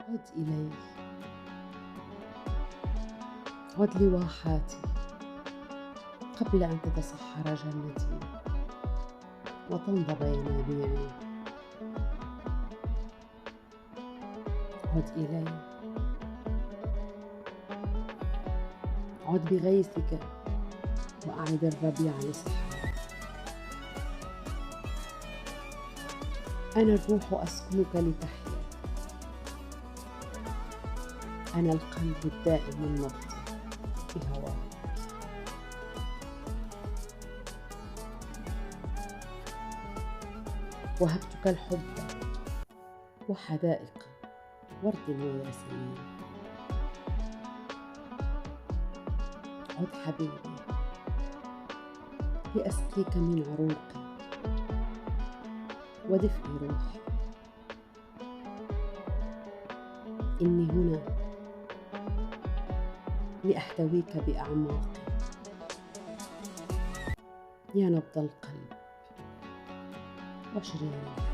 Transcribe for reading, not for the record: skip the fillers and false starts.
عد إلي، عد لواحاتي قبل أن تتصحر جنتي وتنضب ينابيعي. عد إلي، عد بغيثك وأعد الربيع لصحراء. أنا الروح أسكنك لتحيا، أنا القلب الدائم النبض بهواك. وهبتك الحب وحدائق ورد وياسمين. عد حبيبي لأسقيك من عروقي ودفء روحي. إني هنا لأحتويك بأعماقي يا نبض القلب وشريان الحياة.